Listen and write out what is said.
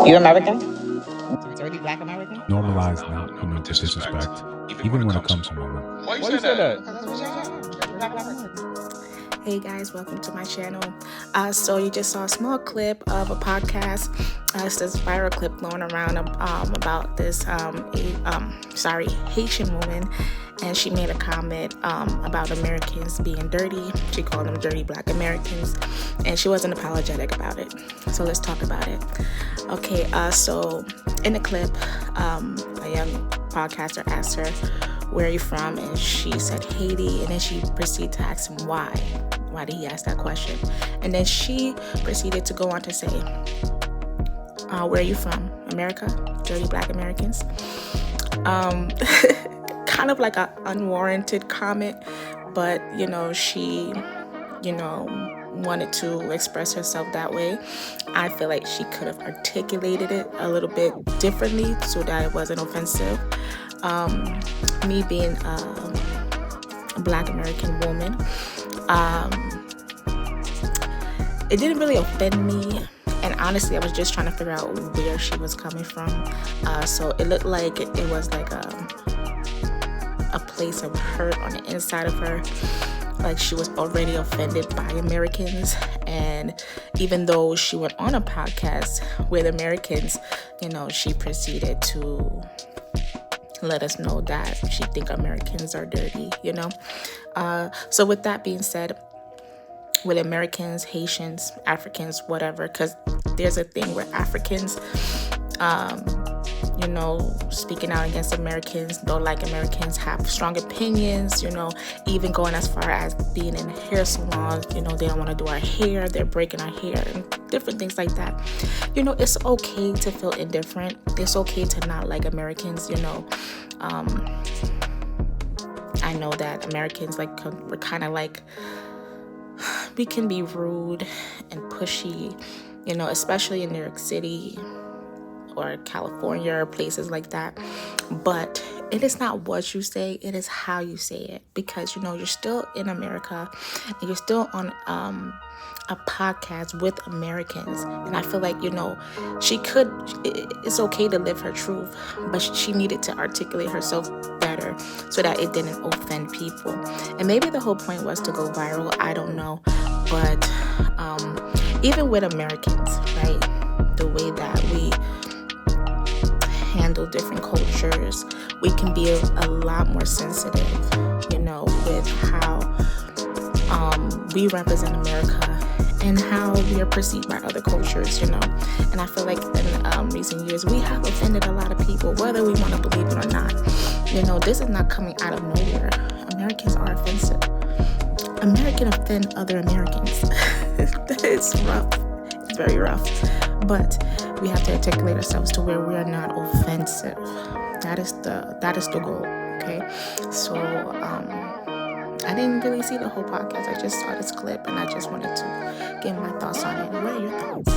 You American? Dirty black American? Normalize the disrespect, even when it comes from women. Why you say that? Because that's what you said. Dirty black American. Hey guys, welcome to my channel. So you just saw a small clip of a podcast. It's this viral clip going around about this Haitian woman, and she made a comment about Americans being dirty. She called them dirty black Americans, and she wasn't apologetic about it. So let's talk about it. Okay, so in the clip, a young podcaster asked her, "Where are you from?" And she said Haiti, and then she proceeded to ask him why. Why did he ask that question? And then she proceeded to go on to say, "Where are you from? America? Dirty black Americans?" Kind of like an unwarranted comment, but she wanted to express herself that way. I feel like she could have articulated it a little bit differently so that it wasn't offensive. Me being a black American woman, it didn't really offend me, and honestly I was just trying to figure out where she was coming from. So it looked like it was like a place of hurt on the inside of her, like she was already offended by Americans. And even though she went on a podcast with Americans, she proceeded to let us know that she think Americans are dirty, So with that being said, with Americans, Haitians, Africans, whatever, because there's a thing where Africans, speaking out against Americans, don't like Americans, have strong opinions, even going as far as being in hair salons, they don't want to do our hair, they're breaking our hair, and different things like that. It's okay to feel indifferent. It's okay to not like Americans, I know that Americans, we're kind of like, we can be rude and pushy, especially in New York City or California or places like that. But it is not what you say, it is how you say it, because you're still in America and you're still on a podcast with Americans. And I feel like it's okay to live her truth, but she needed to articulate herself better so that it didn't offend people. And maybe the whole point was to go viral, I don't know. But even with Americans, right, the way that we handle different cultures, we can be a lot more sensitive, with how we represent America and how we are perceived by other cultures, And I feel like in recent years, we have offended a lot of people, whether we want to believe it or not. This is not coming out of nowhere. Americans are offensive. Americans offend other Americans. It's rough. It's very rough. But we have to articulate ourselves to where we are not offensive. That is the goal. Okay. So I didn't really see the whole podcast. I just saw this clip and I just wanted to give my thoughts on it. What are your thoughts?